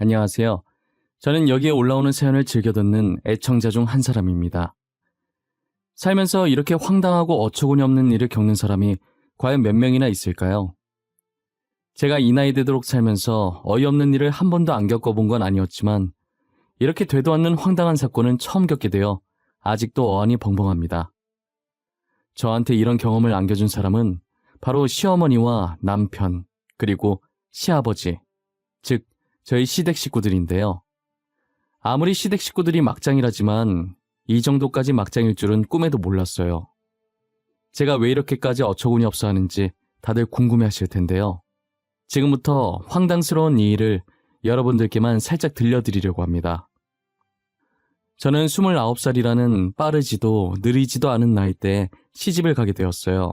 안녕하세요. 저는 여기에 올라오는 사연을 즐겨 듣는 애청자 중 한 사람입니다. 살면서 이렇게 황당하고 어처구니 없는 일을 겪는 사람이 과연 몇 명이나 있을까요? 제가 이 나이 되도록 살면서 어이없는 일을 한 번도 안 겪어본 건 아니었지만 이렇게 되도 않는 황당한 사건은 처음 겪게 되어 아직도 어안이 벙벙합니다. 저한테 이런 경험을 안겨준 사람은 바로 시어머니와 남편, 그리고 시아버지, 즉 저희 시댁 식구들인데요. 아무리 시댁 식구들이 막장이라지만 이 정도까지 막장일 줄은 꿈에도 몰랐어요. 제가 왜 이렇게까지 어처구니 없어 하는지 다들 궁금해하실 텐데요. 지금부터 황당스러운 이 일을 여러분들께만 살짝 들려드리려고 합니다. 저는 29살이라는 빠르지도 느리지도 않은 나이대에 시집을 가게 되었어요.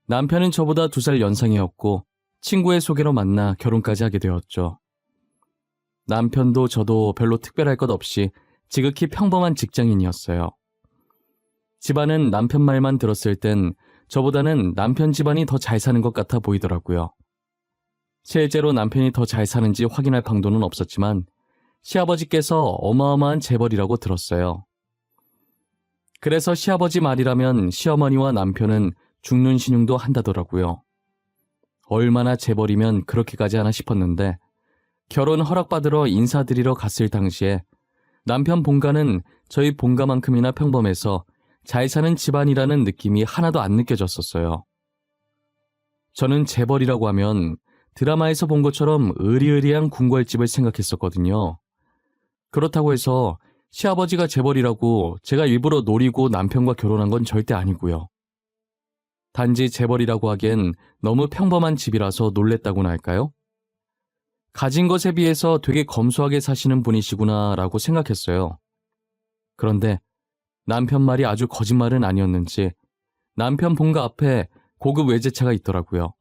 남편은 저보다 2살 연상이었고 친구의 소개로 만나 결혼까지 하게 되었죠. 남편도 저도 별로 특별할 것 없이 지극히 평범한 직장인이었어요. 집안은 남편 말만 들었을 땐 저보다는 남편 집안이 더 잘 사는 것 같아 보이더라고요. 실제로 남편이 더 잘 사는지 확인할 방도는 없었지만 시아버지께서 어마어마한 재벌이라고 들었어요. 그래서 시아버지 말이라면 시어머니와 남편은 죽는 신용도 한다더라고요. 얼마나 재벌이면 그렇게까지 하나 싶었는데 결혼 허락받으러 인사드리러 갔을 당시에 남편 본가는 저희 본가만큼이나 평범해서 잘 사는 집안이라는 느낌이 하나도 안 느껴졌었어요. 저는 재벌이라고 하면 드라마에서 본 것처럼 으리으리한 궁궐집을 생각했었거든요. 그렇다고 해서 시아버지가 재벌이라고 제가 일부러 노리고 남편과 결혼한 건 절대 아니고요. 단지 재벌이라고 하기엔 너무 평범한 집이라서 놀랬다고나 할까요? 가진 것에 비해서 되게 검소하게 사시는 분이시구나 라고 생각했어요. 그런데 남편 말이 아주 거짓말은 아니었는지 남편 본가 앞에 고급 외제차가 있더라고요.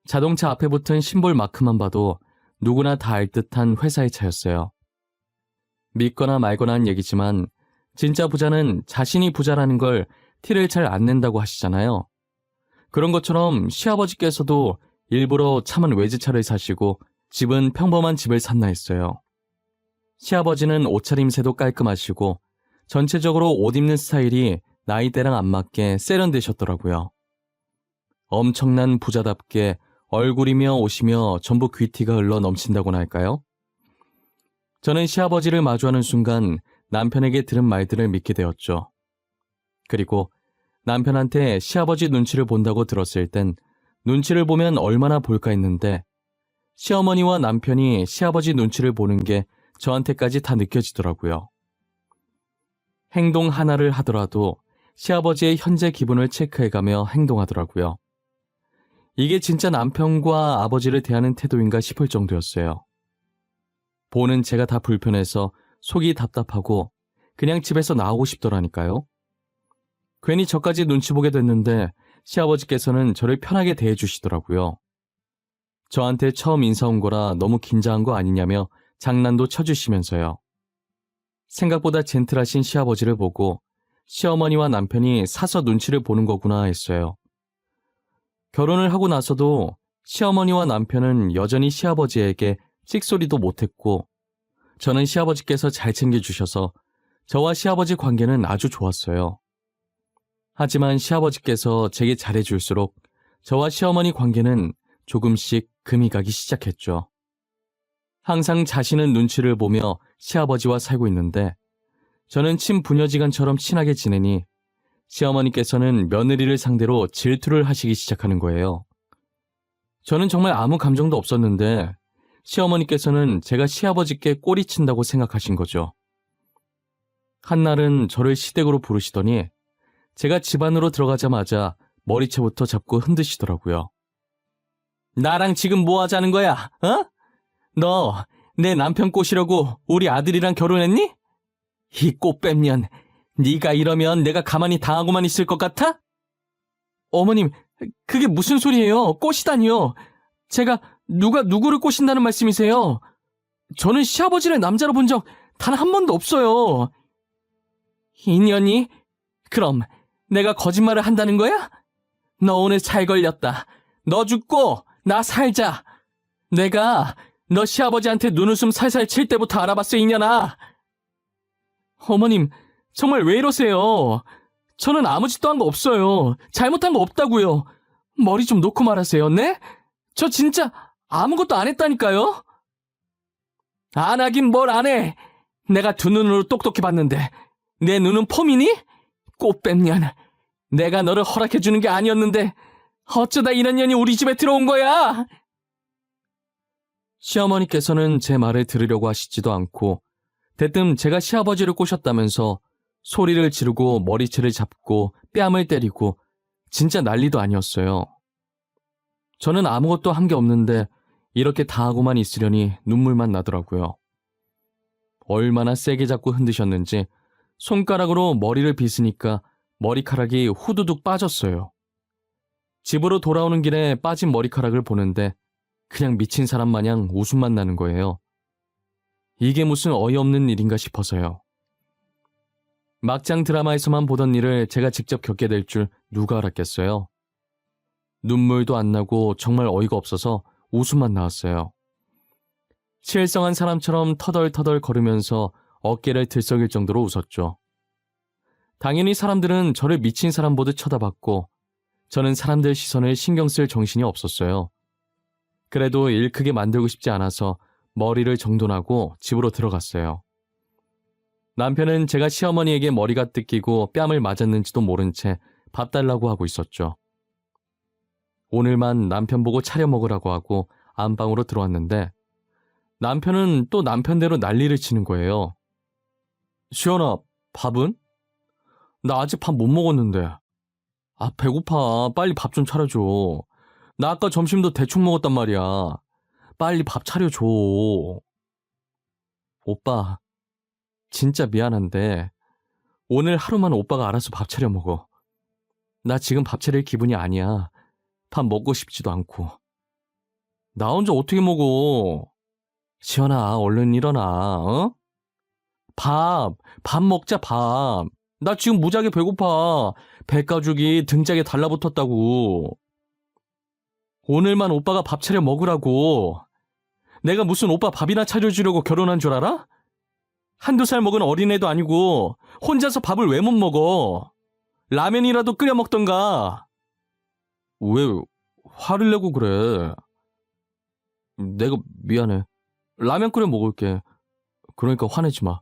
자동차 앞에 붙은 심볼 마크만 봐도 누구나 다 알 듯한 회사의 차였어요. 믿거나 말거나 한 얘기지만 진짜 부자는 자신이 부자라는 걸 티를 잘 안 낸다고 하시잖아요. 그런 것처럼 시아버지께서도 일부러 차만 외제차를 사시고 집은 평범한 집을 샀나 했어요. 시아버지는 옷차림새도 깔끔하시고 전체적으로 옷 입는 스타일이 나이대랑 안 맞게 세련되셨더라고요. 엄청난 부자답게 얼굴이며 옷이며 전부 귀티가 흘러 넘친다고나 할까요? 저는 시아버지를 마주하는 순간 남편에게 들은 말들을 믿게 되었죠. 그리고 남편한테 시아버지 눈치를 본다고 들었을 땐 눈치를 보면 얼마나 볼까 했는데 시어머니와 남편이 시아버지 눈치를 보는 게 저한테까지 다 느껴지더라고요. 행동 하나를 하더라도 시아버지의 현재 기분을 체크해가며 행동하더라고요. 이게 진짜 남편과 아버지를 대하는 태도인가 싶을 정도였어요. 보는 제가 다 불편해서 속이 답답하고 그냥 집에서 나오고 싶더라니까요. 괜히 저까지 눈치 보게 됐는데 시아버지께서는 저를 편하게 대해주시더라고요. 저한테 처음 인사 온 거라 너무 긴장한 거 아니냐며 장난도 쳐주시면서요. 생각보다 젠틀하신 시아버지를 보고 시어머니와 남편이 사서 눈치를 보는 거구나 했어요. 결혼을 하고 나서도 시어머니와 남편은 여전히 시아버지에게 찍소리도 못했고 저는 시아버지께서 잘 챙겨주셔서 저와 시아버지 관계는 아주 좋았어요. 하지만 시아버지께서 제게 잘해줄수록 저와 시어머니 관계는 조금씩 금이 가기 시작했죠. 항상 자신은 눈치를 보며 시아버지와 살고 있는데 저는 친부녀지간처럼 친하게 지내니 시어머니께서는 며느리를 상대로 질투를 하시기 시작하는 거예요. 저는 정말 아무 감정도 없었는데 시어머니께서는 제가 시아버지께 꼬리친다고 생각하신 거죠. 한날은 저를 시댁으로 부르시더니 제가 집 안으로 들어가자마자 머리채부터 잡고 흔드시더라고요. 나랑 지금 뭐 하자는 거야? 어? 너 내 남편 꼬시려고 우리 아들이랑 결혼했니? 이 꽃뱀년, 네가 이러면 내가 가만히 당하고만 있을 것 같아? 어머님, 그게 무슨 소리예요? 꼬시다니요. 제가 누가 누구를 꼬신다는 말씀이세요? 저는 시아버지를 남자로 본 적 단 한 번도 없어요. 인연이? 그럼 내가 거짓말을 한다는 거야? 너 오늘 잘 걸렸다. 너 죽고 나 살자. 내가 너 시아버지한테 눈웃음 살살 칠 때부터 알아봤어, 이년아. 어머님, 정말 왜 이러세요? 저는 아무 짓도 한 거 없어요. 잘못한 거 없다고요. 머리 좀 놓고 말하세요, 네? 저 진짜 아무것도 안 했다니까요? 안 하긴 뭘 안 해. 내가 두 눈으로 똑똑히 봤는데 내 눈은 폼이니? 꽃뱀년. 내가 너를 허락해주는 게 아니었는데 어쩌다 이런 년이 우리 집에 들어온 거야? 시어머니께서는 제 말을 들으려고 하시지도 않고 대뜸 제가 시아버지를 꼬셨다면서 소리를 지르고 머리채를 잡고 뺨을 때리고 진짜 난리도 아니었어요. 저는 아무것도 한 게 없는데 이렇게 다 하고만 있으려니 눈물만 나더라고요. 얼마나 세게 잡고 흔드셨는지 손가락으로 머리를 빗으니까 머리카락이 후두둑 빠졌어요. 집으로 돌아오는 길에 빠진 머리카락을 보는데 그냥 미친 사람 마냥 웃음만 나는 거예요. 이게 무슨 어이없는 일인가 싶어서요. 막장 드라마에서만 보던 일을 제가 직접 겪게 될 줄 누가 알았겠어요. 눈물도 안 나고 정말 어이가 없어서 웃음만 나왔어요. 실성한 사람처럼 터덜터덜 걸으면서 어깨를 들썩일 정도로 웃었죠. 당연히 사람들은 저를 미친 사람 보듯 쳐다봤고 저는 사람들 시선을 신경 쓸 정신이 없었어요. 그래도 일 크게 만들고 싶지 않아서 머리를 정돈하고 집으로 들어갔어요. 남편은 제가 시어머니에게 머리가 뜯기고 뺨을 맞았는지도 모른 채 밥 달라고 하고 있었죠. 오늘만 남편 보고 차려 먹으라고 하고 안방으로 들어왔는데 남편은 또 남편대로 난리를 치는 거예요. 시연아, 밥은? 나 아직 밥 못 먹었는데. 아, 배고파. 빨리 밥 좀 차려줘. 나 아까 점심도 대충 먹었단 말이야. 빨리 밥 차려줘. 오빠, 진짜 미안한데 오늘 하루만 오빠가 알아서 밥 차려 먹어. 나 지금 밥 차릴 기분이 아니야. 밥 먹고 싶지도 않고. 나 혼자 어떻게 먹어? 시연아, 얼른 일어나, 어? 밥 먹자, 밥. 나 지금 무지하게 배고파. 배가죽이 등짝에 달라붙었다고. 오늘만 오빠가 밥 차려 먹으라고. 내가 무슨 오빠 밥이나 차려주려고 결혼한 줄 알아? 한두 살 먹은 어린애도 아니고 혼자서 밥을 왜 못 먹어? 라면이라도 끓여 먹던가. 왜 화를 내고 그래? 내가 미안해. 라면 끓여 먹을게. 그러니까 화내지 마.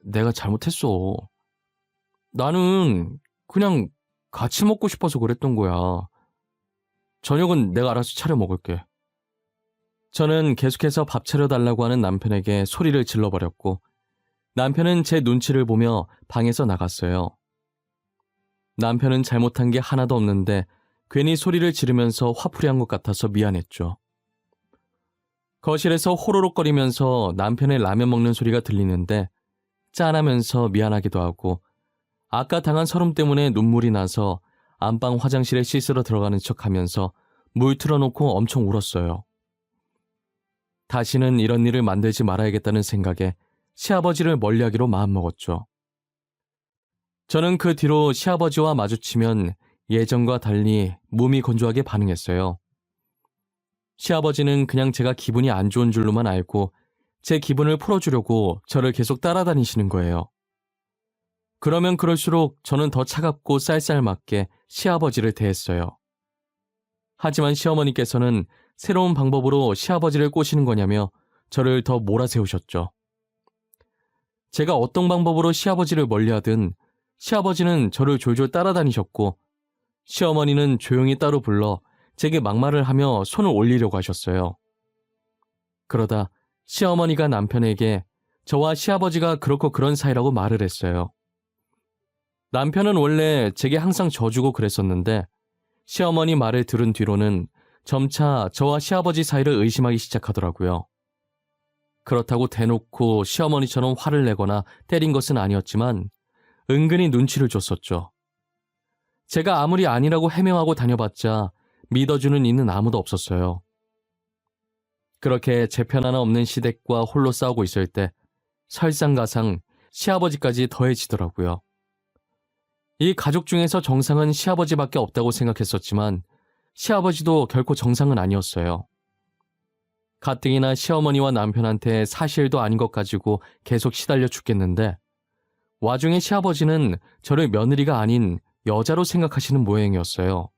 내가 잘못했어. 나는 그냥 같이 먹고 싶어서 그랬던 거야. 저녁은 내가 알아서 차려 먹을게. 저는 계속해서 밥 차려달라고 하는 남편에게 소리를 질러버렸고 남편은 제 눈치를 보며 방에서 나갔어요. 남편은 잘못한 게 하나도 없는데 괜히 소리를 지르면서 화풀이한 것 같아서 미안했죠. 거실에서 호로록거리면서 남편의 라면 먹는 소리가 들리는데 짠하면서 미안하기도 하고 아까 당한 서름 때문에 눈물이 나서 안방 화장실에 씻으러 들어가는 척하면서 물 틀어놓고 엄청 울었어요. 다시는 이런 일을 만들지 말아야겠다는 생각에 시아버지를 멀리하기로 마음먹었죠. 저는 그 뒤로 시아버지와 마주치면 예전과 달리 몸이 건조하게 반응했어요. 시아버지는 그냥 제가 기분이 안 좋은 줄로만 알고 제 기분을 풀어주려고 저를 계속 따라다니시는 거예요. 그러면 그럴수록 저는 더 차갑고 쌀쌀맞게 시아버지를 대했어요. 하지만 시어머니께서는 새로운 방법으로 시아버지를 꼬시는 거냐며 저를 더 몰아세우셨죠. 제가 어떤 방법으로 시아버지를 멀리하든 시아버지는 저를 졸졸 따라다니셨고 시어머니는 조용히 따로 불러 제게 막말을 하며 손을 올리려고 하셨어요. 그러다 시어머니가 남편에게 저와 시아버지가 그렇고 그런 사이라고 말을 했어요. 남편은 원래 제게 항상 져주고 그랬었는데 시어머니 말을 들은 뒤로는 점차 저와 시아버지 사이를 의심하기 시작하더라고요. 그렇다고 대놓고 시어머니처럼 화를 내거나 때린 것은 아니었지만 은근히 눈치를 줬었죠. 제가 아무리 아니라고 해명하고 다녀봤자 믿어주는 이는 아무도 없었어요. 그렇게 제 편 하나 없는 시댁과 홀로 싸우고 있을 때 설상가상 시아버지까지 더해지더라고요. 이 가족 중에서 정상은 시아버지밖에 없다고 생각했었지만 시아버지도 결코 정상은 아니었어요. 가뜩이나 시어머니와 남편한테 사실도 아닌 것 가지고 계속 시달려 죽겠는데 와중에 시아버지는 저를 며느리가 아닌 여자로 생각하시는 모양이었어요.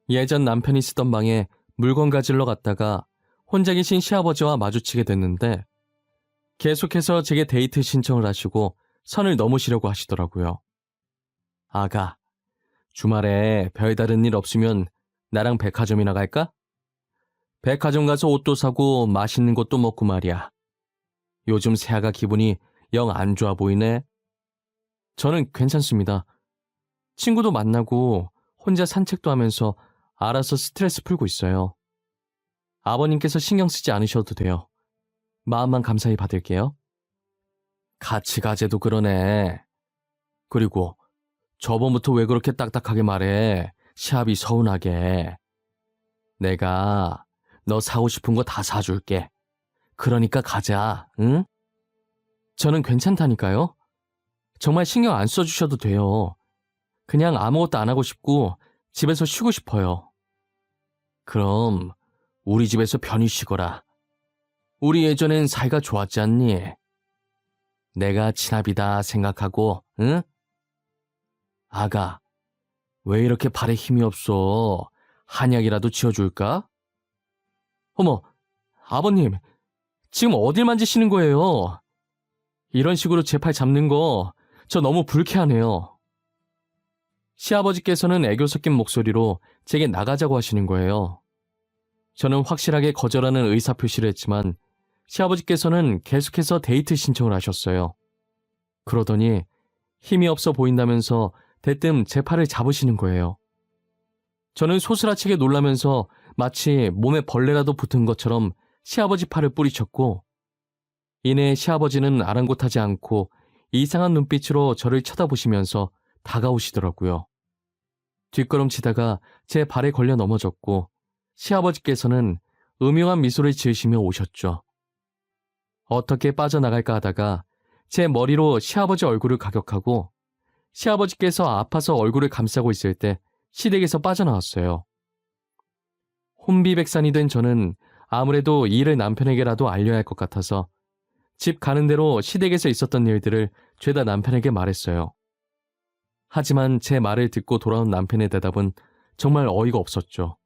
예전 남편이 쓰던 방에 물건 가지러 갔다가 혼자 계신 시아버지와 마주치게 됐는데 계속해서 제게 데이트 신청을 하시고 선을 넘으시려고 하시더라고요. 아가, 주말에 별다른 일 없으면 나랑 백화점이나 갈까? 백화점 가서 옷도 사고 맛있는 것도 먹고 말이야. 요즘 새아가 기분이 영 안 좋아 보이네. 저는 괜찮습니다. 친구도 만나고 혼자 산책도 하면서 알아서 스트레스 풀고 있어요. 아버님께서 신경 쓰지 않으셔도 돼요. 마음만 감사히 받을게요. 같이 가재도 그러네. 그리고 저번부터 왜 그렇게 딱딱하게 말해? 시합이 서운하게. 내가 너 사고 싶은 거 다 사줄게. 그러니까 가자, 응? 저는 괜찮다니까요. 정말 신경 안 써주셔도 돼요. 그냥 아무것도 안 하고 싶고 집에서 쉬고 싶어요. 그럼 우리 집에서 편히 쉬거라. 우리 예전엔 사이가 좋았지 않니? 내가 친합이다 생각하고, 응? 아가, 왜 이렇게 발에 힘이 없어? 한약이라도 지어줄까? 어머, 아버님, 지금 어딜 만지시는 거예요? 이런 식으로 제 팔 잡는 거 저 너무 불쾌하네요. 시아버지께서는 애교 섞인 목소리로 제게 나가자고 하시는 거예요. 저는 확실하게 거절하는 의사표시를 했지만 시아버지께서는 계속해서 데이트 신청을 하셨어요. 그러더니 힘이 없어 보인다면서 대뜸 제 팔을 잡으시는 거예요. 저는 소스라치게 놀라면서 마치 몸에 벌레라도 붙은 것처럼 시아버지 팔을 뿌리쳤고 이내 시아버지는 아랑곳하지 않고 이상한 눈빛으로 저를 쳐다보시면서 다가오시더라고요. 뒷걸음치다가 제 발에 걸려 넘어졌고 시아버지께서는 음흉한 미소를 지으시며 오셨죠. 어떻게 빠져나갈까 하다가 제 머리로 시아버지 얼굴을 가격하고 시아버지께서 아파서 얼굴을 감싸고 있을 때 시댁에서 빠져나왔어요. 혼비백산이 된 저는 아무래도 이 일을 남편에게라도 알려야 할 것 같아서 집 가는 대로 시댁에서 있었던 일들을 죄다 남편에게 말했어요. 하지만 제 말을 듣고 돌아온 남편의 대답은 정말 어이가 없었죠.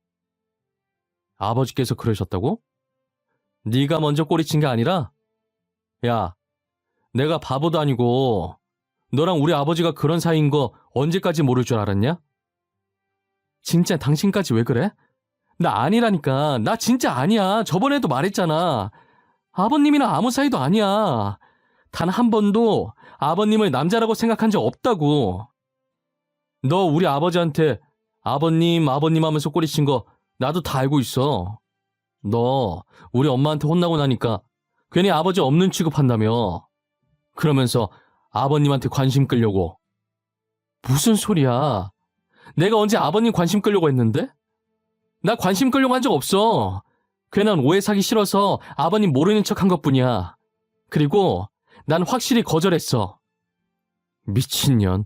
아버지께서 그러셨다고? 네가 먼저 꼬리친 게 아니라? 야, 내가 바보도 아니고 너랑 우리 아버지가 그런 사이인 거 언제까지 모를 줄 알았냐? 진짜 당신까지 왜 그래? 나 아니라니까. 나 진짜 아니야. 저번에도 말했잖아. 아버님이랑 아무 사이도 아니야. 단 한 번도 아버님을 남자라고 생각한 적 없다고. 너 우리 아버지한테 아버님 하면서 꼬리친 거 나도 다 알고 있어. 너 우리 엄마한테 혼나고 나니까 괜히 아버지 없는 취급한다며. 그러면서 아버님한테 관심 끌려고. 무슨 소리야. 내가 언제 아버님 관심 끌려고 했는데? 나 관심 끌려고 한 적 없어. 괜한 오해 사기 싫어서 아버님 모르는 척 한 것뿐이야. 그리고 난 확실히 거절했어. 미친년.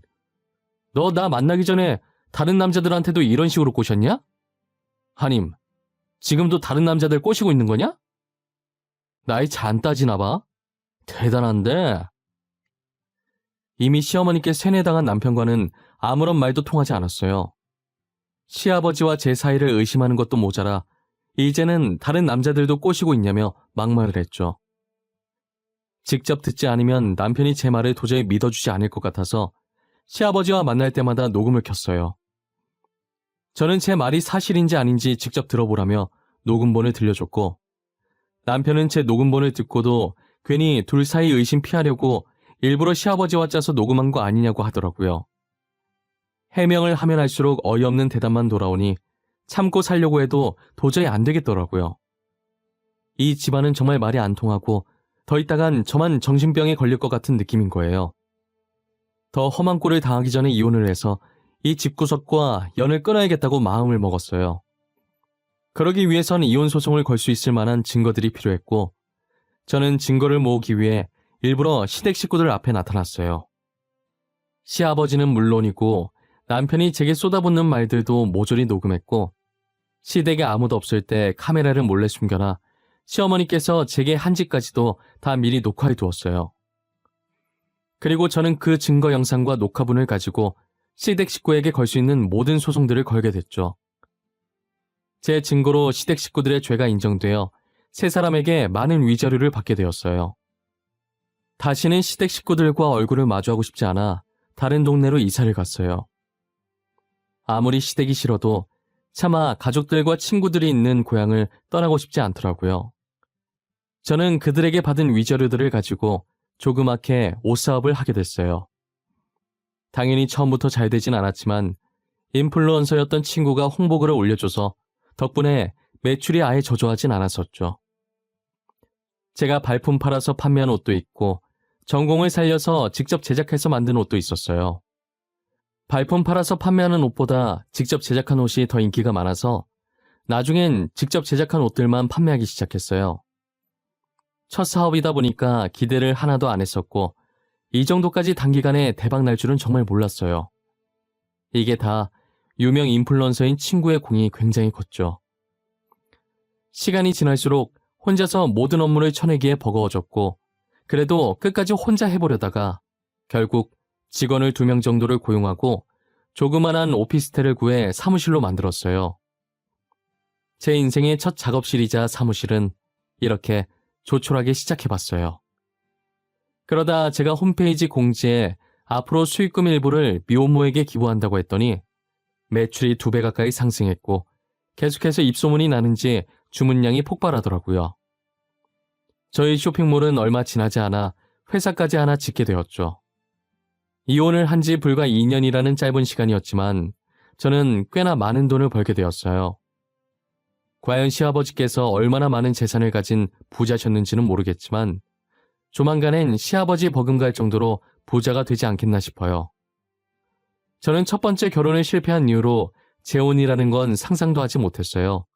너 나 만나기 전에 다른 남자들한테도 이런 식으로 꼬셨냐? 하님, 지금도 다른 남자들 꼬시고 있는 거냐? 나이 차 안 따지나 봐. 대단한데? 이미 시어머니께 세뇌당한 남편과는 아무런 말도 통하지 않았어요. 시아버지와 제 사이를 의심하는 것도 모자라 이제는 다른 남자들도 꼬시고 있냐며 막말을 했죠. 직접 듣지 않으면 남편이 제 말을 도저히 믿어주지 않을 것 같아서 시아버지와 만날 때마다 녹음을 켰어요. 저는 제 말이 사실인지 아닌지 직접 들어보라며 녹음본을 들려줬고 남편은 제 녹음본을 듣고도 괜히 둘 사이 의심 피하려고 일부러 시아버지와 짜서 녹음한 거 아니냐고 하더라고요. 해명을 하면 할수록 어이없는 대답만 돌아오니 참고 살려고 해도 도저히 안 되겠더라고요. 이 집안은 정말 말이 안 통하고 더 있다간 저만 정신병에 걸릴 것 같은 느낌인 거예요. 더 험한 꼴을 당하기 전에 이혼을 해서 이 집구석과 연을 끊어야겠다고 마음을 먹었어요. 그러기 위해선 이혼 소송을 걸 수 있을 만한 증거들이 필요했고 저는 증거를 모으기 위해 일부러 시댁 식구들 앞에 나타났어요. 시아버지는 물론이고 남편이 제게 쏟아붓는 말들도 모조리 녹음했고 시댁에 아무도 없을 때 카메라를 몰래 숨겨놔 시어머니께서 제게 한지까지도 다 미리 녹화해 두었어요. 그리고 저는 그 증거 영상과 녹화본을 가지고 시댁 식구에게 걸 수 있는 모든 소송들을 걸게 됐죠. 제 증거로 시댁 식구들의 죄가 인정되어 세 사람에게 많은 위자료를 받게 되었어요. 다시는 시댁 식구들과 얼굴을 마주하고 싶지 않아 다른 동네로 이사를 갔어요. 아무리 시댁이 싫어도 차마 가족들과 친구들이 있는 고향을 떠나고 싶지 않더라고요. 저는 그들에게 받은 위자료들을 가지고 조그맣게 옷사업을 하게 됐어요. 당연히 처음부터 잘 되진 않았지만 인플루언서였던 친구가 홍보글을 올려줘서 덕분에 매출이 아예 저조하진 않았었죠. 제가 발품 팔아서 판매한 옷도 있고 전공을 살려서 직접 제작해서 만든 옷도 있었어요. 발품 팔아서 판매하는 옷보다 직접 제작한 옷이 더 인기가 많아서 나중엔 직접 제작한 옷들만 판매하기 시작했어요. 첫 사업이다 보니까 기대를 하나도 안 했었고 이 정도까지 단기간에 대박 날 줄은 정말 몰랐어요. 이게 다 유명 인플루언서인 친구의 공이 굉장히 컸죠. 시간이 지날수록 혼자서 모든 업무를 쳐내기에 버거워졌고 그래도 끝까지 혼자 해보려다가 결국 직원을 2명 정도를 고용하고 조그만한 오피스텔을 구해 사무실로 만들었어요. 제 인생의 첫 작업실이자 사무실은 이렇게 조촐하게 시작해봤어요. 그러다 제가 홈페이지 공지에 앞으로 수익금 일부를 미혼모에게 기부한다고 했더니 매출이 2배 가까이 상승했고 계속해서 입소문이 나는지 주문량이 폭발하더라고요. 저희 쇼핑몰은 얼마 지나지 않아 회사까지 하나 짓게 되었죠. 이혼을 한 지 불과 2년이라는 짧은 시간이었지만 저는 꽤나 많은 돈을 벌게 되었어요. 과연 시아버지께서 얼마나 많은 재산을 가진 부자셨는지는 모르겠지만 조만간엔 시아버지 버금갈 정도로 부자가 되지 않겠나 싶어요. 저는 첫 번째 결혼을 실패한 이후로 재혼이라는 건 상상도 하지 못했어요.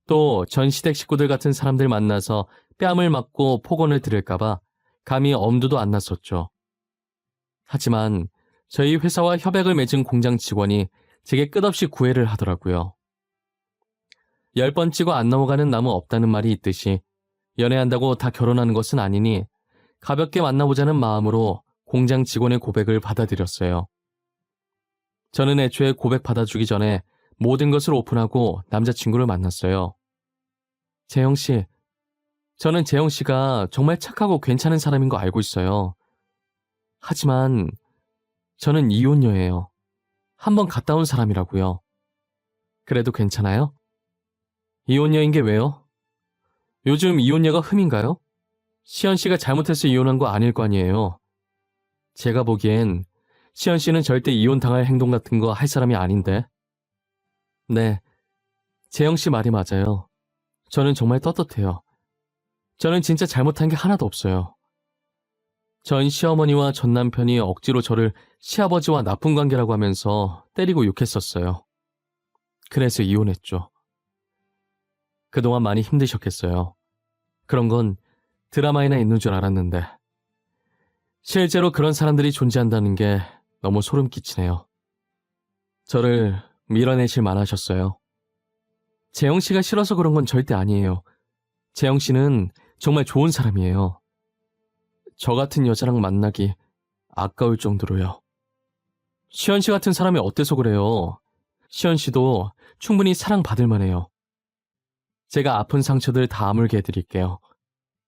또 전 시댁 식구들 같은 사람들 만나서 뺨을 맞고 폭언을 들을까봐 감히 엄두도 안 났었죠. 하지만 저희 회사와 협약을 맺은 공장 직원이 제게 끝없이 구애를 하더라고요. 10번 찍어 안 넘어가는 나무 없다는 말이 있듯이 연애한다고 다 결혼하는 것은 아니니 가볍게 만나보자는 마음으로 공장 직원의 고백을 받아들였어요. 저는 애초에 고백 받아주기 전에 모든 것을 오픈하고 남자친구를 만났어요. 재영씨, 저는 재영씨가 정말 착하고 괜찮은 사람인 거 알고 있어요. 하지만 저는 이혼녀예요. 한번 갔다 온 사람이라고요. 그래도 괜찮아요? 이혼녀인 게 왜요? 요즘 이혼녀가 흠인가요? 시연씨가 잘못해서 이혼한 거 아닐 거 아니에요. 제가 보기엔 시연씨는 절대 이혼당할 행동 같은 거 할 사람이 아닌데. 네, 재영씨 말이 맞아요. 저는 정말 떳떳해요. 저는 진짜 잘못한 게 하나도 없어요. 전 시어머니와 전 남편이 억지로 저를 시아버지와 나쁜 관계라고 하면서 때리고 욕했었어요. 그래서 이혼했죠. 그동안 많이 힘드셨겠어요. 그런 건 드라마에나 있는 줄 알았는데 실제로 그런 사람들이 존재한다는 게 너무 소름 끼치네요. 저를 밀어내실 만하셨어요. 재영씨가 싫어서 그런 건 절대 아니에요. 재영씨는 정말 좋은 사람이에요. 저 같은 여자랑 만나기 아까울 정도로요. 시연씨 같은 사람이 어때서 그래요? 시연씨도 충분히 사랑받을 만해요. 제가 아픈 상처들 다 아물게 해드릴게요.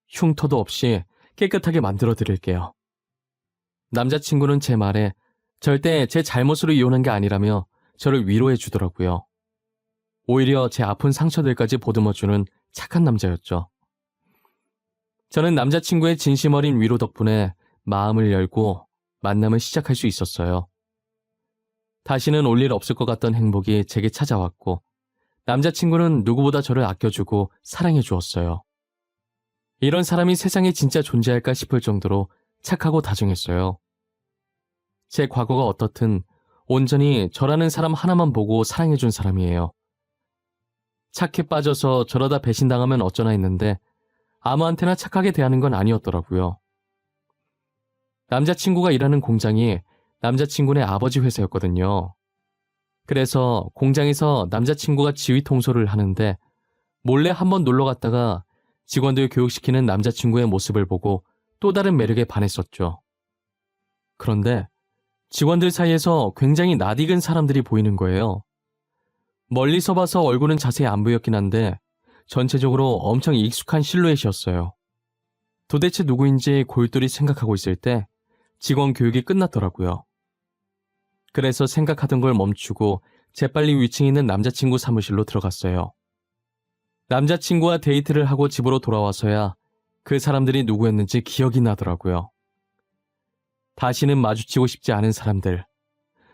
흉터도 없이 깨끗하게 만들어 드릴게요. 남자친구는 제 말에 절대 제 잘못으로 이혼한 게 아니라며 저를 위로해 주더라고요. 오히려 제 아픈 상처들까지 보듬어주는 착한 남자였죠. 저는 남자친구의 진심 어린 위로 덕분에 마음을 열고 만남을 시작할 수 있었어요. 다시는 올 일 없을 것 같던 행복이 제게 찾아왔고 남자친구는 누구보다 저를 아껴주고 사랑해 주었어요. 이런 사람이 세상에 진짜 존재할까 싶을 정도로 착하고 다정했어요. 제 과거가 어떻든 온전히 저라는 사람 하나만 보고 사랑해준 사람이에요. 착해 빠져서 저러다 배신당하면 어쩌나 했는데 아무한테나 착하게 대하는 건 아니었더라고요. 남자친구가 일하는 공장이 남자친구네 아버지 회사였거든요. 그래서 공장에서 남자친구가 지휘 통솔을 하는데 몰래 한번 놀러 갔다가 직원들 교육시키는 남자친구의 모습을 보고 또 다른 매력에 반했었죠. 그런데 직원들 사이에서 굉장히 낯익은 사람들이 보이는 거예요. 멀리서 봐서 얼굴은 자세히 안 보였긴 한데 전체적으로 엄청 익숙한 실루엣이었어요. 도대체 누구인지 골똘히 생각하고 있을 때 직원 교육이 끝났더라고요. 그래서 생각하던 걸 멈추고 재빨리 위층에 있는 남자친구 사무실로 들어갔어요. 남자친구와 데이트를 하고 집으로 돌아와서야 그 사람들이 누구였는지 기억이 나더라고요. 다시는 마주치고 싶지 않은 사람들.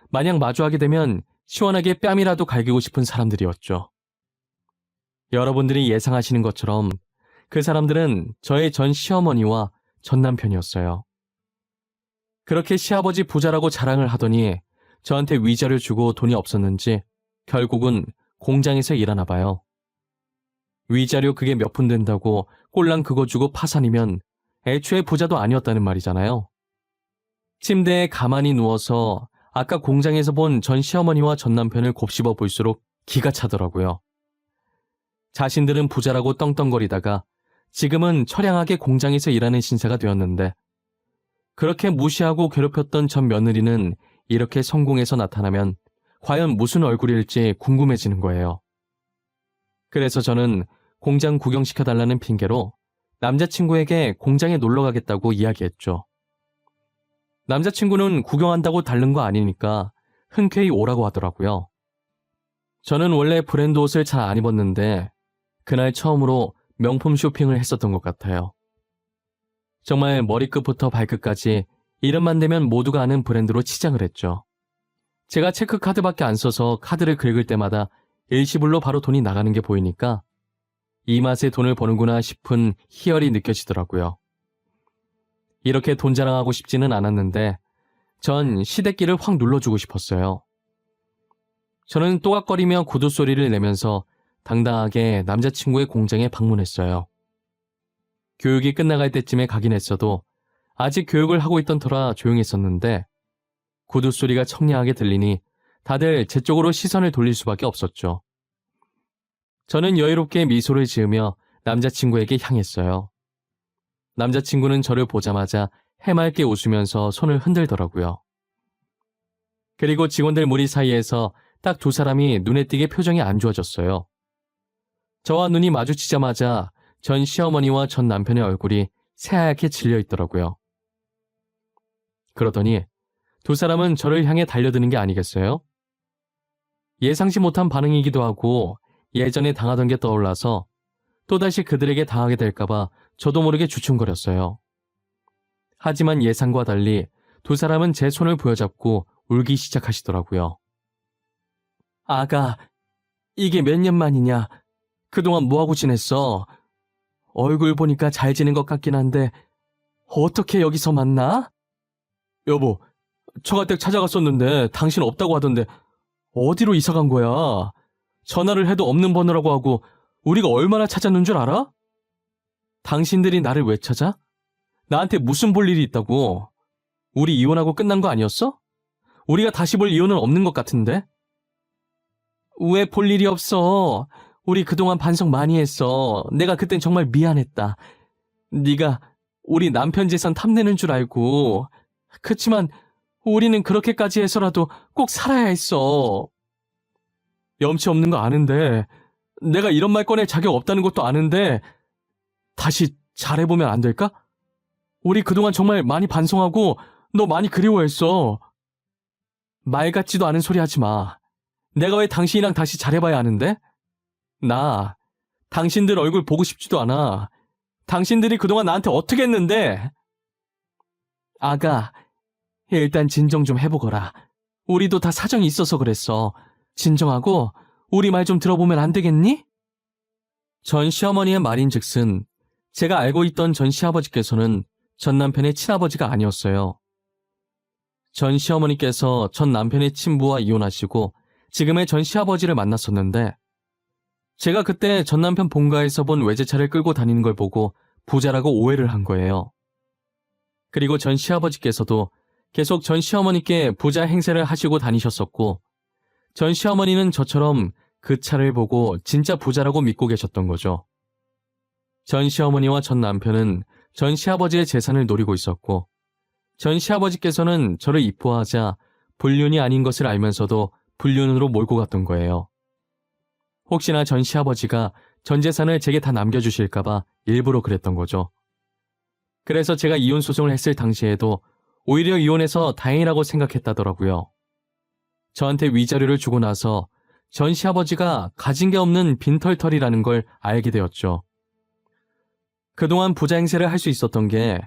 만약 마주하게 되면 시원하게 뺨이라도 갈기고 싶은 사람들이었죠. 여러분들이 예상하시는 것처럼 그 사람들은 저의 전 시어머니와 전 남편이었어요. 그렇게 시아버지 부자라고 자랑을 하더니 저한테 위자료 주고 돈이 없었는지 결국은 공장에서 일하나 봐요. 위자료 그게 몇 푼 된다고 꼴랑 그거 주고 파산이면 애초에 부자도 아니었다는 말이잖아요. 침대에 가만히 누워서 아까 공장에서 본 전 시어머니와 전 남편을 곱씹어 볼수록 기가 차더라고요. 자신들은 부자라고 떵떵거리다가 지금은 처량하게 공장에서 일하는 신세가 되었는데 그렇게 무시하고 괴롭혔던 전 며느리는 이렇게 성공해서 나타나면 과연 무슨 얼굴일지 궁금해지는 거예요. 그래서 저는 공장 구경시켜달라는 핑계로 남자친구에게 공장에 놀러 가겠다고 이야기했죠. 남자친구는 구경한다고 다른 거 아니니까 흔쾌히 오라고 하더라고요. 저는 원래 브랜드 옷을 잘 안 입었는데 그날 처음으로 명품 쇼핑을 했었던 것 같아요. 정말 머리끝부터 발끝까지 이름만 대면 모두가 아는 브랜드로 치장을 했죠. 제가 체크카드밖에 안 써서 카드를 긁을 때마다 일시불로 바로 돈이 나가는 게 보이니까 이 맛에 돈을 버는구나 싶은 희열이 느껴지더라고요. 이렇게 돈 자랑하고 싶지는 않았는데 전 시댁기를 확 눌러주고 싶었어요. 저는 또각거리며 구두 소리를 내면서 당당하게 남자친구의 공장에 방문했어요. 교육이 끝나갈 때쯤에 가긴 했어도 아직 교육을 하고 있던 터라 조용했었는데 구두 소리가 청량하게 들리니 다들 제 쪽으로 시선을 돌릴 수밖에 없었죠. 저는 여유롭게 미소를 지으며 남자친구에게 향했어요. 남자친구는 저를 보자마자 해맑게 웃으면서 손을 흔들더라고요. 그리고 직원들 무리 사이에서 딱 두 사람이 눈에 띄게 표정이 안 좋아졌어요. 저와 눈이 마주치자마자 전 시어머니와 전 남편의 얼굴이 새하얗게 질려 있더라고요. 그러더니 두 사람은 저를 향해 달려드는 게 아니겠어요? 예상치 못한 반응이기도 하고 예전에 당하던 게 떠올라서 또다시 그들에게 당하게 될까봐 저도 모르게 주춤거렸어요. 하지만 예상과 달리 두 사람은 제 손을 부여잡고 울기 시작하시더라고요. 아가, 이게 몇 년 만이냐? 그동안 뭐하고 지냈어? 얼굴 보니까 잘 지낸 것 같긴 한데 어떻게 여기서 만나? 여보, 처가댁 찾아갔었는데 당신 없다고 하던데 어디로 이사 간 거야? 전화를 해도 없는 번호라고 하고 우리가 얼마나 찾았는 줄 알아? 당신들이 나를 왜 찾아? 나한테 무슨 볼 일이 있다고? 우리 이혼하고 끝난 거 아니었어? 우리가 다시 볼 이혼은 없는 것 같은데? 왜 볼 일이 없어? 우리 그동안 반성 많이 했어. 내가 그땐 정말 미안했다. 네가 우리 남편 재산 탐내는 줄 알고. 그치만 우리는 그렇게까지 해서라도 꼭 살아야 했어. 염치 없는 거 아는데, 내가 이런 말 꺼낼 자격 없다는 것도 아는데 다시 잘해보면 안 될까? 우리 그동안 정말 많이 반성하고 너 많이 그리워했어. 말 같지도 않은 소리 하지 마. 내가 왜 당신이랑 다시 잘해봐야 하는데? 나 당신들 얼굴 보고 싶지도 않아. 당신들이 그동안 나한테 어떻게 했는데? 아가, 일단 진정 좀 해보거라. 우리도 다 사정이 있어서 그랬어. 진정하고 우리 말 좀 들어보면 안 되겠니? 전 시어머니의 말인즉슨 제가 알고 있던 전 시아버지께서는 전 남편의 친아버지가 아니었어요. 전 시어머니께서 전 남편의 친부와 이혼하시고 지금의 전 시아버지를 만났었는데 제가 그때 전 남편 본가에서 본 외제차를 끌고 다니는 걸 보고 부자라고 오해를 한 거예요. 그리고 전 시아버지께서도 계속 전 시어머니께 부자 행세를 하시고 다니셨었고 전 시어머니는 저처럼 그 차를 보고 진짜 부자라고 믿고 계셨던 거죠. 전 시어머니와 전 남편은 전 시아버지의 재산을 노리고 있었고, 전 시아버지께서는 저를 이뻐하자 불륜이 아닌 것을 알면서도 불륜으로 몰고 갔던 거예요. 혹시나 전 시아버지가 전 재산을 제게 다 남겨주실까봐 일부러 그랬던 거죠. 그래서 제가 이혼 소송을 했을 당시에도 오히려 이혼해서 다행이라고 생각했다더라고요. 저한테 위자료를 주고 나서 전 시아버지가 가진 게 없는 빈털털이라는 걸 알게 되었죠. 그동안 부자 행세를 할 수 있었던 게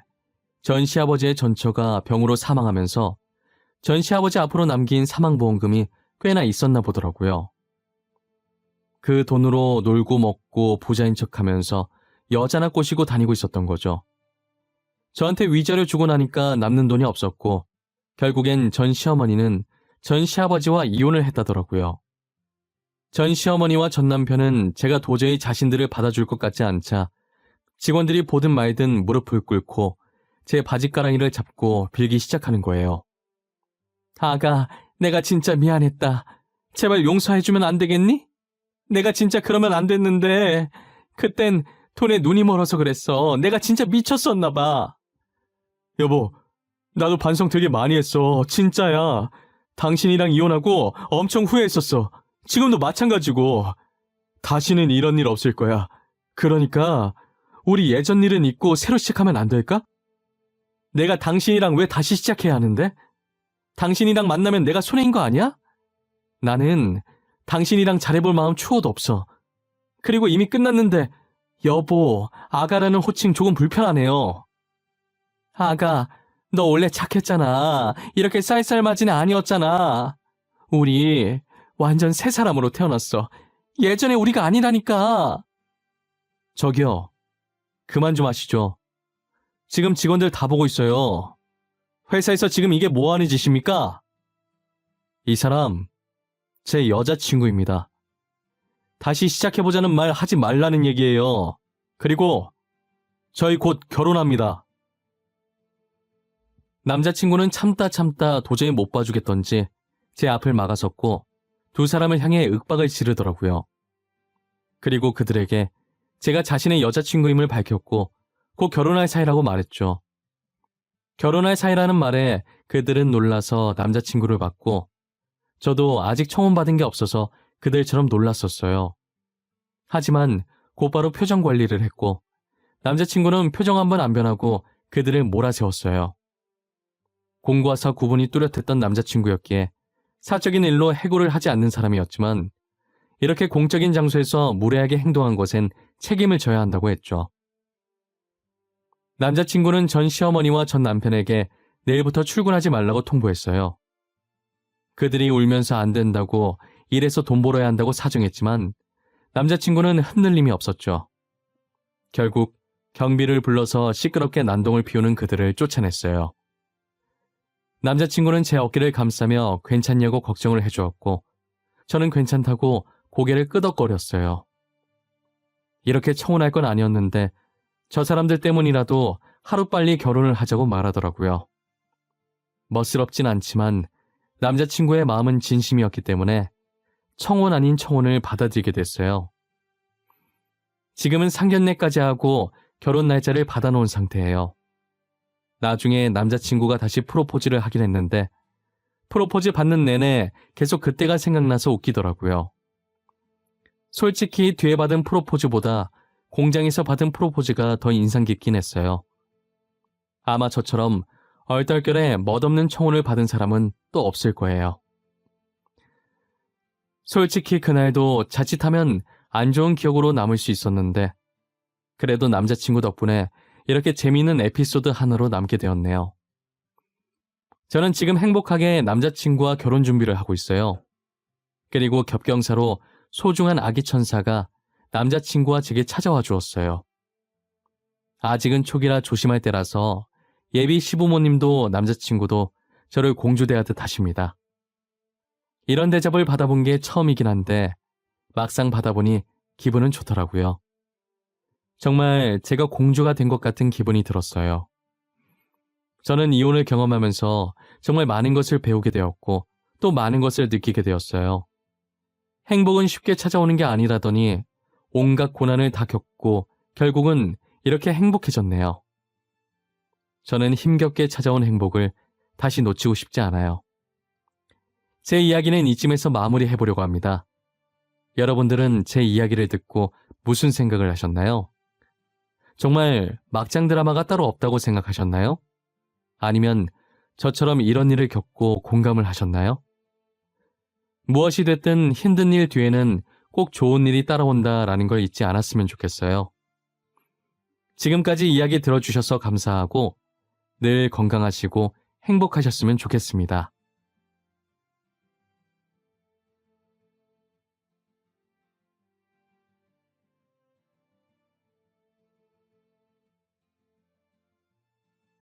전 시아버지의 전처가 병으로 사망하면서 전 시아버지 앞으로 남긴 사망보험금이 꽤나 있었나 보더라고요. 그 돈으로 놀고 먹고 부자인 척하면서 여자나 꼬시고 다니고 있었던 거죠. 저한테 위자료 주고 나니까 남는 돈이 없었고 결국엔 전 시어머니는 전 시아버지와 이혼을 했다더라고요. 전 시어머니와 전 남편은 제가 도저히 자신들을 받아줄 것 같지 않자 직원들이 보든 말든 무릎을 꿇고 제 바지가랑이를 잡고 빌기 시작하는 거예요. 아가, 내가 진짜 미안했다. 제발 용서해주면 안 되겠니? 내가 진짜 그러면 안 됐는데 그땐 돈에 눈이 멀어서 그랬어. 내가 진짜 미쳤었나 봐. 여보, 나도 반성 되게 많이 했어. 진짜야. 당신이랑 이혼하고 엄청 후회했었어. 지금도 마찬가지고. 다시는 이런 일 없을 거야. 그러니까 우리 예전 일은 잊고 새로 시작하면 안 될까? 내가 당신이랑 왜 다시 시작해야 하는데? 당신이랑 만나면 내가 손해인 거 아니야? 나는 당신이랑 잘해볼 마음 추호도 없어. 그리고 이미 끝났는데 여보, 아가라는 호칭 조금 불편하네요. 아가, 너 원래 착했잖아. 이렇게 쌀쌀맞은 애 아니었잖아. 우리 완전 새 사람으로 태어났어. 예전에 우리가 아니라니까. 저기요, 그만 좀 하시죠. 지금 직원들 다 보고 있어요. 회사에서 지금 이게 뭐 하는 짓입니까? 이 사람, 제 여자친구입니다. 다시 시작해보자는 말 하지 말라는 얘기예요. 그리고 저희 곧 결혼합니다. 남자친구는 참다 도저히 못 봐주겠던지 제 앞을 막아섰고 두 사람을 향해 윽박을 지르더라고요. 그리고 그들에게 제가 자신의 여자친구임을 밝혔고 곧 결혼할 사이라고 말했죠. 결혼할 사이라는 말에 그들은 놀라서 남자친구를 봤고 저도 아직 청혼받은 게 없어서 그들처럼 놀랐었어요. 하지만 곧바로 표정 관리를 했고 남자친구는 표정 한 번 안 변하고 그들을 몰아세웠어요. 공과 사 구분이 뚜렷했던 남자친구였기에 사적인 일로 해고를 하지 않는 사람이었지만 이렇게 공적인 장소에서 무례하게 행동한 것엔 책임을 져야 한다고 했죠. 남자친구는 전 시어머니와 전 남편에게 내일부터 출근하지 말라고 통보했어요. 그들이 울면서 안 된다고 일해서 돈 벌어야 한다고 사정했지만 남자친구는 흔들림이 없었죠. 결국 경비를 불러서 시끄럽게 난동을 피우는 그들을 쫓아냈어요. 남자친구는 제 어깨를 감싸며 괜찮냐고 걱정을 해주었고 저는 괜찮다고 고개를 끄덕거렸어요. 이렇게 청혼할 건 아니었는데 저 사람들 때문이라도 하루빨리 결혼을 하자고 말하더라고요. 멋스럽진 않지만 남자친구의 마음은 진심이었기 때문에 청혼 아닌 청혼을 받아들이게 됐어요. 지금은 상견례까지 하고 결혼 날짜를 받아놓은 상태예요. 나중에 남자친구가 다시 프로포즈를 하긴 했는데 프로포즈 받는 내내 계속 그때가 생각나서 웃기더라고요. 솔직히 뒤에 받은 프로포즈보다 공장에서 받은 프로포즈가 더 인상 깊긴 했어요. 아마 저처럼 얼떨결에 멋없는 청혼을 받은 사람은 또 없을 거예요. 솔직히 그날도 자칫하면 안 좋은 기억으로 남을 수 있었는데 그래도 남자친구 덕분에 이렇게 재미있는 에피소드 하나로 남게 되었네요. 저는 지금 행복하게 남자친구와 결혼 준비를 하고 있어요. 그리고 겹경사로 소중한 아기 천사가 남자친구와 제게 찾아와 주었어요. 아직은 초기라 조심할 때라서 예비 시부모님도 남자친구도 저를 공주대하듯 하십니다. 이런 대접을 받아본 게 처음이긴 한데 막상 받아보니 기분은 좋더라고요. 정말 제가 공주가 된 것 같은 기분이 들었어요. 저는 이혼을 경험하면서 정말 많은 것을 배우게 되었고 또 많은 것을 느끼게 되었어요. 행복은 쉽게 찾아오는 게 아니라더니 온갖 고난을 다 겪고 결국은 이렇게 행복해졌네요. 저는 힘겹게 찾아온 행복을 다시 놓치고 싶지 않아요. 제 이야기는 이쯤에서 마무리해보려고 합니다. 여러분들은 제 이야기를 듣고 무슨 생각을 하셨나요? 정말 막장 드라마가 따로 없다고 생각하셨나요? 아니면 저처럼 이런 일을 겪고 공감을 하셨나요? 무엇이 됐든 힘든 일 뒤에는 꼭 좋은 일이 따라온다라는 걸 잊지 않았으면 좋겠어요. 지금까지 이야기 들어주셔서 감사하고 늘 건강하시고 행복하셨으면 좋겠습니다.